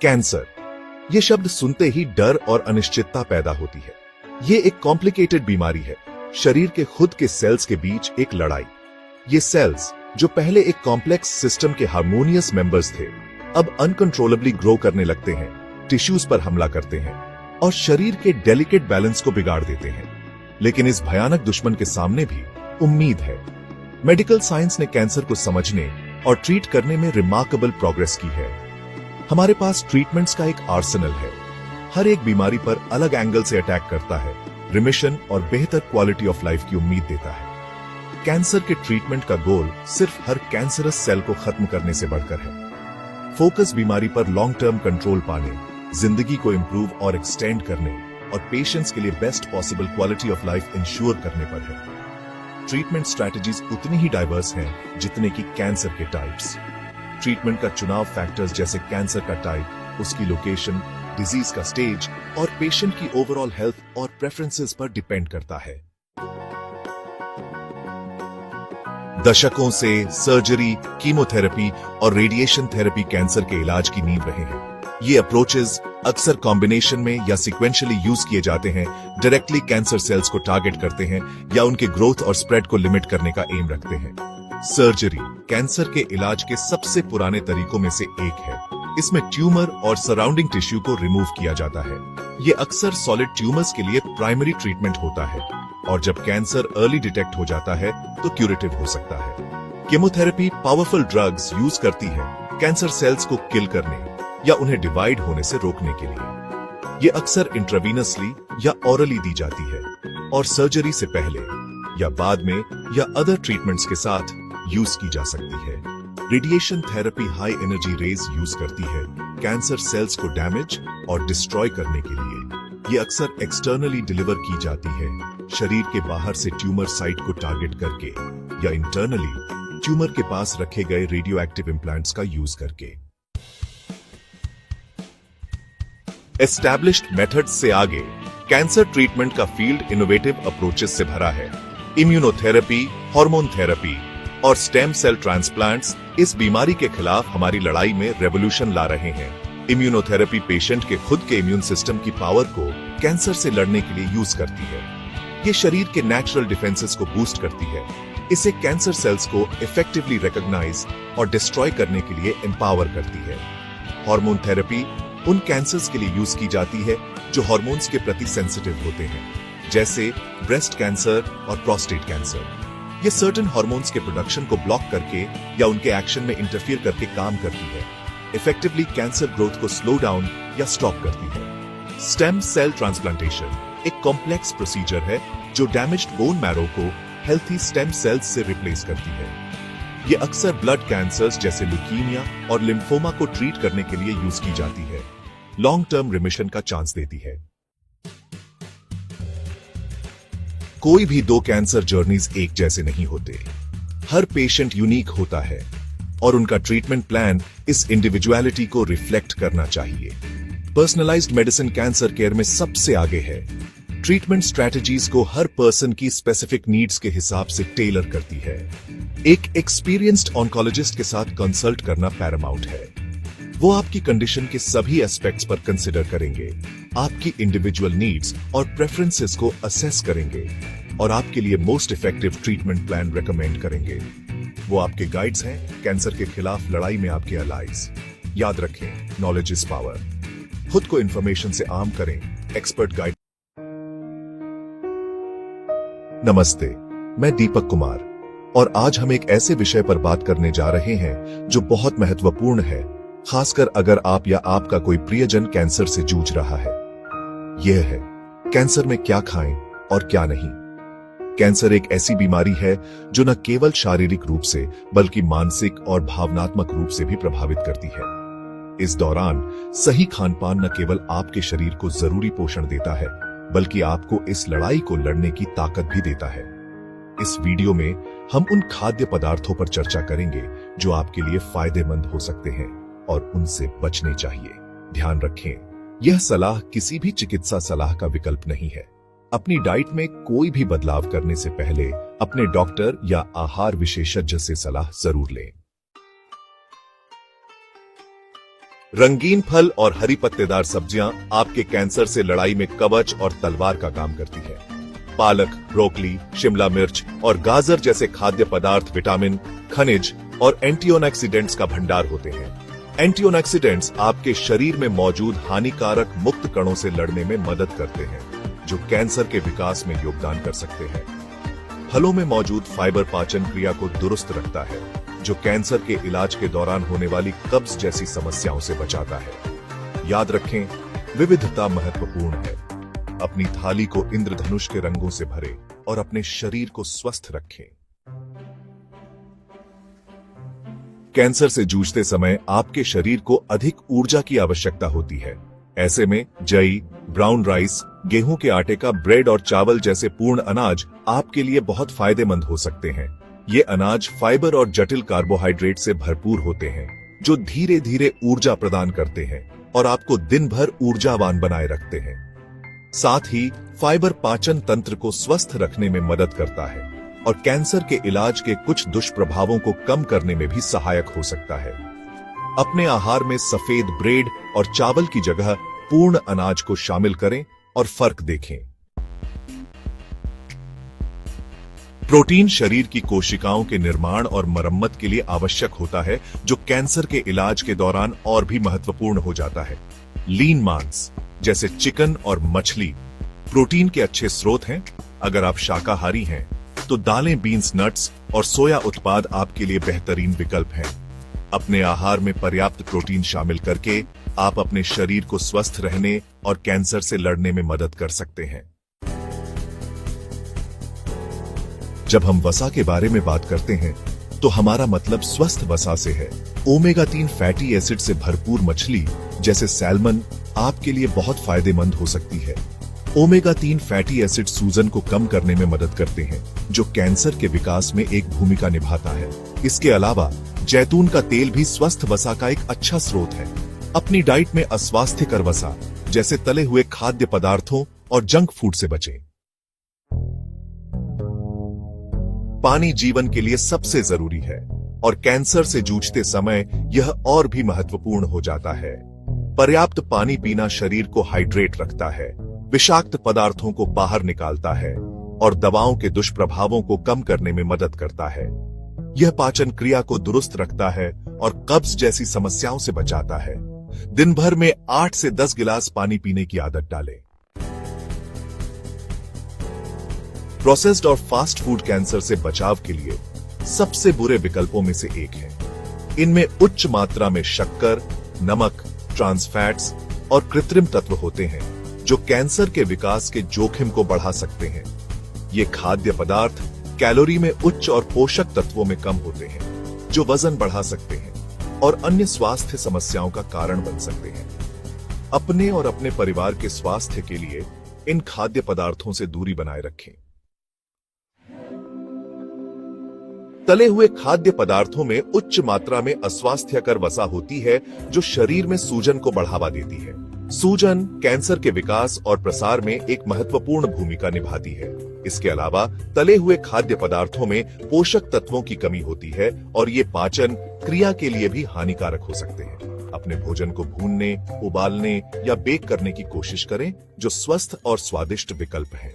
Cancer, ये शब्द सुनते ही डर और अनिश्चितता पैदा होती है। ये एक कॉम्प्लिकेटेड बीमारी है, शरीर के खुद के सेल्स के बीच एक लड़ाई। ये सेल्स, जो पहले एक कॉम्प्लेक्स सिस्टम के हार्मोनियस मेंबर्स थे, अब अनकंट्रोलेबली ग्रो करने लगते हैं, टिश्यूज पर हमला करते हैं और शरीर के डेलिकेट बैलेंस को बिगाड़ देते हैं। लेकिन इस भयानक दुश्मन के सामने भी उम्मीद है। मेडिकल साइंस ने कैंसर को समझने और ट्रीट करने में रिमार्केबल प्रोग्रेस की है। हमारे पास ट्रीटमेंट्स का एक आर्सेनल है, हर एक बीमारी पर अलग एंगल से अटैक करता है, रिमिशन और बेहतर क्वालिटी ऑफ लाइफ की उम्मीद देता है। कैंसर के ट्रीटमेंट का गोल सिर्फ हर कैंसरस सेल को खत्म करने से बढ़कर है। फोकस बीमारी पर लॉन्ग टर्म कंट्रोल पाने, जिंदगी को इंप्रूव और एक्सटेंड करने और पेशेंट्स के लिए best possible quality of life ensure करने पर है। ट्रीटमेंट स्ट्रैटेजीज उतनी ही डाइवर्स हैं जितने कि कैंसर के टाइप्स। ट्रीटमेंट का चुनाव फैक्टर्स जैसे कैंसर का टाइप, उसकी लोकेशन, डिजीज का स्टेज और पेशेंट की ओवरऑल हेल्थ और प्रेफरेंसेस पर डिपेंड करता है। दशकों से सर्जरी, कीमोथेरेपी और रेडिएशन थेरेपी कैंसर के इलाज की नींव रहे हैं। ये अप्रोचेस अक्सर कॉम्बिनेशन में या सिक्वेंशियली यूज किए जाते हैं, डायरेक्टली कैंसर सेल्स को टारगेट करते हैं या उनके ग्रोथ और स्प्रेड को लिमिट करने का एम रखते हैं। सर्जरी कैंसर के इलाज के सबसे पुराने तरीकों में से एक है। इसमें ट्यूमर और सराउंडिंग टिश्यू को रिमूव किया जाता है। ये अक्सर सॉलिड ट्यूमर्स के लिए प्राइमरी ट्रीटमेंट होता है और जब कैंसर अर्ली डिटेक्ट हो जाता है तो क्यूरेटिव हो सकता है। कीमोथेरेपी पावरफुल ड्रग्स यूज करती है कैंसर सेल्स को किल करने या उन्हें डिवाइड होने से रोकने के लिए। ये अक्सर इंट्रावीनसली या ओरली दी जाती है और सर्जरी से पहले या बाद में या अदर ट्रीटमेंट्स के साथ यूज की जा सकती है। Radiation therapy high energy rays use करती है कैंसर सेल्स को डैमेज और डिस्ट्रॉय करने के लिए। ये अक्सर एक्सटर्नली डिलीवर की जाती है, शरीर के बाहर से ट्यूमर साइट को टारगेट करके या इंटरनली ट्यूमर के पास रखे गए रेडियो एक्टिव इम्प्लांट्स का यूज करके। एस्टैब्लिश्ड मेथड्स से आगे कैंसर ट्रीटमेंट का फील्ड इनोवेटिव अप्रोचेस से भरा है। इम्यूनोथेरेपी, हार्मोन थेरेपी और स्टेम सेल ट्रांसप्लांट्स इस बीमारी के खिलाफ हमारी लड़ाई में रेवोल्यूशन ला रहे हैं। इम्यूनोथेरेपी पेशेंट के खुद के इम्यून सिस्टम की पावर को कैंसर से लड़ने के लिए यूज करती है। ये शरीर के नेचुरल डिफेंसेस को बूस्ट करती है। इसे कैंसर सेल्स को इफेक्टिवली रिकॉग्नाइज और डिस्ट्रॉय करने के लिए एम्पावर करती है। हार्मोन थेरेपी उन कैंसर्स के लिए यूज की जाती है जो हार्मोन्स के प्रति सेंसिटिव होते हैं, जैसे ब्रेस्ट कैंसर और प्रोस्टेट कैंसर। ये सर्टेन हार्मोन्स के प्रोडक्शन को ब्लॉक करके या उनके एक्शन में इंटरफियर करके काम करती है, इफेक्टिवली कैंसर ग्रोथ को स्लो डाउन या स्टॉप करती है। स्टेम सेल ट्रांसप्लांटेशन एक कॉम्प्लेक्स प्रोसीजर है जो डैमेज्ड बोन मैरो को हेल्थी स्टेम सेल्स से रिप्लेस करती है। ये अक्सर ब्लड कैंसर्स जैसे ल्यूकीमिया और लिम्फोमा को ट्रीट करने के लिए यूज की जाती है, लॉन्ग टर्म रिमिशन का चांस देती है। कोई भी दो कैंसर जर्नीज एक जैसे नहीं होते। हर पेशेंट यूनिक होता है और उनका ट्रीटमेंट प्लान इस इंडिविजुअलिटी को रिफ्लेक्ट करना चाहिए। पर्सनलाइज्ड मेडिसिन कैंसर केयर में सबसे आगे है। ट्रीटमेंट स्ट्रैटेजीज को हर पर्सन की स्पेसिफिक नीड्स के हिसाब से टेलर करती है। एक एक्सपीरियंस्ड ऑन्कोलॉजिस्ट के साथ कंसल्ट करना पैरामाउंट है। वो आपकी कंडीशन के सभी एस्पेक्ट्स पर कंसिडर करेंगे, आपकी इंडिविजुअल नीड्स और प्रेफरेंसेस को असेस करेंगे और आपके लिए most effective treatment plan recommend करेंगे। वो आपके गाइड्स हैं, कैंसर के खिलाफ लड़ाई में आपके अलाइज। याद रखें, नॉलेज इज पावर। खुद को इंफॉर्मेशन से आर्म करें, एक्सपर्ट गाइड। नमस्ते, मैं दीपक कुमार और आज हम एक ऐसे विषय पर बात करने जा रहे हैं जो बहुत महत्वपूर्ण है, खासकर अगर आप या आपका कोई प्रियजन कैंसर से जूझ रहा है। यह है कैंसर में क्या खाएं और क्या नहीं। कैंसर एक ऐसी बीमारी है जो न केवल शारीरिक रूप से बल्कि मानसिक और भावनात्मक रूप से भी प्रभावित करती है। इस दौरान सही खानपान न केवल आपके शरीर को जरूरी पोषण देता है बल्कि आपको इस लड़ाई को लड़ने की ताकत भी देता है। इस वीडियो में हम उन खाद्य पदार्थों पर चर्चा करेंगे जो आपके लिए फायदेमंद हो सकते हैं और उनसे बचने चाहिए। ध्यान रखें, यह सलाह किसी भी चिकित्सा सलाह का विकल्प नहीं है। अपनी डाइट में कोई भी बदलाव करने से पहले अपने डॉक्टर या आहार विशेषज्ञ से सलाह जरूर लें। रंगीन फल और हरी पत्तेदार सब्जियां आपके कैंसर से लड़ाई में कवच और तलवार का काम करती है। पालक, ब्रोकली, शिमला मिर्च और गाजर जैसे खाद्य पदार्थ विटामिन, खनिज और एंटीऑक्सीडेंट्स का भंडार होते हैं। एंटीऑक्सीडेंट्स आपके शरीर में मौजूद हानिकारक मुक्त कणों से लड़ने में मदद करते हैं, जो कैंसर के विकास में योगदान कर सकते हैं। फलों में मौजूद फाइबर पाचन क्रिया को दुरुस्त रखता है, जो कैंसर के इलाज के दौरान होने वाली कब्ज जैसी समस्याओं से बचाता है। याद रखें, विविधता महत्वपूर्ण है। अपनी थाली को इंद्रधनुष के रंगों से भरें और अपने शरीर को स्वस्थ रखें। कैंसर से जूझते समय आपके शरीर को अधिक ऊर्जा की आवश्यकता होती है। ऐसे में जई, ब्राउन राइस, गेहूं के आटे का ब्रेड और चावल जैसे पूर्ण अनाज आपके लिए बहुत फायदेमंद हो सकते हैं। ये अनाज फाइबर और जटिल कार्बोहाइड्रेट से भरपूर होते हैं, जो धीरे धीरे ऊर्जा प्रदान करते हैं और आपको दिन भर ऊर्जावान बनाए रखते हैं। साथ ही फाइबर पाचन तंत्र को स्वस्थ रखने में मदद करता है और कैंसर के इलाज के कुछ दुष्प्रभावों को कम करने में भी सहायक हो सकता है। अपने आहार में सफेद ब्रेड और चावल की जगह पूर्ण अनाज को शामिल करें और फर्क देखें। प्रोटीन शरीर की कोशिकाओं के निर्माण और मरम्मत के लिए आवश्यक होता है, जो कैंसर के इलाज के दौरान और भी महत्वपूर्ण हो जाता है। लीन मांस जैसे चिकन और मछली प्रोटीन के अच्छे स्रोत हैं। अगर आप शाकाहारी हैं तो दालें, बीन्स, नट्स और सोया उत्पाद आपके लिए बेहतरीन विकल्प हैं। अपने आहार में पर्याप्त प्रोटीन शामिल करके आप अपने शरीर को स्वस्थ रहने और कैंसर से लड़ने में मदद कर सकते हैं। जब हम वसा के बारे में बात करते हैं तो हमारा मतलब स्वस्थ वसा से है। ओमेगा 3 फैटी एसिड से भरपूर मछली जैसे सैल्मन आपके लिए बहुत फायदेमंद हो सकती है। ओमेगा 3 फैटी एसिड सूजन को कम करने में मदद करते हैं, जो कैंसर के विकास में एक भूमिका निभाता है। इसके अलावा जैतून का तेल भी स्वस्थ वसा का एक अच्छा स्रोत है। अपनी डाइट में अस्वास्थ्यकर वसा जैसे तले हुए खाद्य पदार्थों और जंक फूड से बचें। पानी जीवन के लिए सबसे जरूरी है और कैंसर से जूझते समय यह और भी महत्वपूर्ण हो जाता है। पर्याप्त पानी पीना शरीर को हाइड्रेट रखता है, विषाक्त पदार्थों को बाहर निकालता है और दवाओं के दुष्प्रभावों को कम करने में मदद करता है। यह पाचन क्रिया को दुरुस्त रखता है और कब्ज जैसी समस्याओं से बचाता है। दिन भर में 8 से 10 गिलास पानी पीने की आदत डालें। प्रोसेस्ड और फास्ट फूड कैंसर से बचाव के लिए सबसे बुरे विकल्पों में से एक है। इनमें उच्च मात्रा में शक्कर, नमक, ट्रांस फैट्स और कृत्रिम तत्व होते हैं, जो कैंसर के विकास के जोखिम को बढ़ा सकते हैं। ये खाद्य पदार्थ कैलोरी में उच्च और पोषक तत्वों में कम होते हैं, जो वजन बढ़ा सकते हैं और अन्य स्वास्थ्य समस्याओं का कारण बन सकते हैं। अपने और अपने परिवार के स्वास्थ्य के लिए इन खाद्य पदार्थों से दूरी बनाए रखें। तले हुए खाद्य पदार्थों में उच्च मात्रा में अस्वास्थ्यकर वसा होती है, जो शरीर में सूजन को बढ़ावा देती है। सूजन कैंसर के विकास और प्रसार में एक महत्वपूर्ण भूमिका निभाती है। इसके अलावा तले हुए खाद्य पदार्थों में पोषक तत्वों की कमी होती है और ये पाचन क्रिया के लिए भी हानिकारक हो सकते हैं। अपने भोजन को भूनने, उबालने या बेक करने की कोशिश करें, जो स्वस्थ और स्वादिष्ट विकल्प हैं।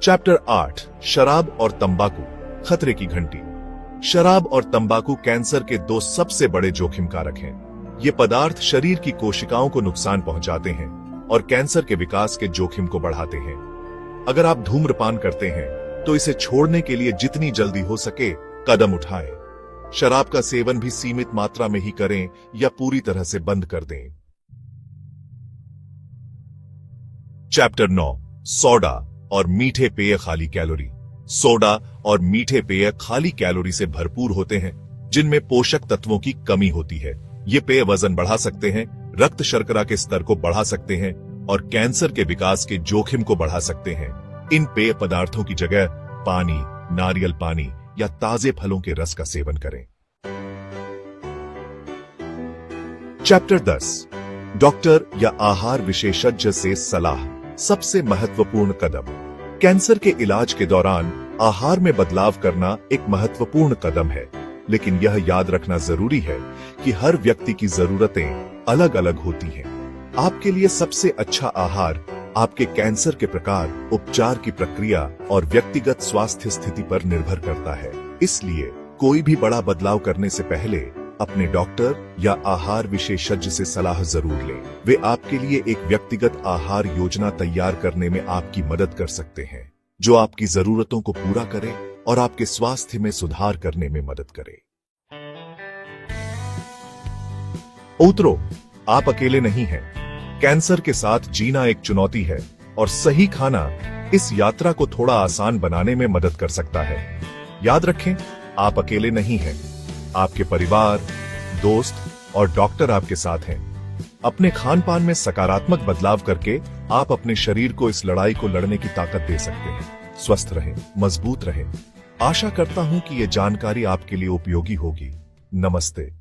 चैप्टर 8 शराब और तंबाकू, खतरे की घंटी। शराब और तंबाकू कैंसर के 2 सबसे बड़े जोखिम कारक हैं। ये पदार्थ शरीर की कोशिकाओं को नुकसान पहुंचाते हैं और कैंसर के विकास के जोखिम को बढ़ाते हैं। अगर आप धूम्रपान करते हैं तो इसे छोड़ने के लिए जितनी जल्दी हो सके कदम उठाएं। शराब का सेवन भी सीमित मात्रा में ही करें या पूरी तरह से बंद कर दें। चैप्टर 9 सोडा और मीठे पेय खाली कैलोरी। सोडा और मीठे पेय खाली कैलोरी से भरपूर होते हैं, जिनमें पोषक तत्वों की कमी होती है। ये पेय वजन बढ़ा सकते हैं, रक्त शर्करा के स्तर को बढ़ा सकते हैं और कैंसर के विकास के जोखिम को बढ़ा सकते हैं। इन पेय पदार्थों की जगह पानी, नारियल पानी या ताजे फलों के रस का सेवन करें। चैप्टर 10 डॉक्टर या आहार विशेषज्ञ से सलाह, सबसे महत्वपूर्ण कदम। कैंसर के इलाज के दौरान आहार में बदलाव करना एक महत्वपूर्ण कदम है, लेकिन यह याद रखना जरूरी है कि हर व्यक्ति की जरूरतें अलग अलग होती हैं। आपके लिए सबसे अच्छा आहार आपके कैंसर के प्रकार, उपचार की प्रक्रिया और व्यक्तिगत स्वास्थ्य स्थिति पर निर्भर करता है। इसलिए कोई भी बड़ा बदलाव करने से पहले अपने डॉक्टर या आहार विशेषज्ञ से सलाह जरूर लें। वे आपके लिए एक व्यक्तिगत आहार योजना तैयार करने में आपकी मदद कर सकते हैं, जो आपकी जरूरतों को पूरा करे और आपके स्वास्थ्य में सुधार करने में मदद करे। उतरो, आप अकेले नहीं हैं। कैंसर के साथ जीना एक चुनौती है और सही खाना इस यात्रा को थोड़ा आसान बनाने में मदद कर सकता है। याद रखें, आप अकेले नहीं हैं। आपके परिवार, दोस्त और डॉक्टर आपके साथ हैं। अपने खान पान में सकारात्मक बदलाव करके आप अपने शरीर को इस लड़ाई को लड़ने की ताकत दे सकते हैं। स्वस्थ रहें, मजबूत रहें। आशा करता हूं कि यह जानकारी आपके लिए उपयोगी होगी। नमस्ते।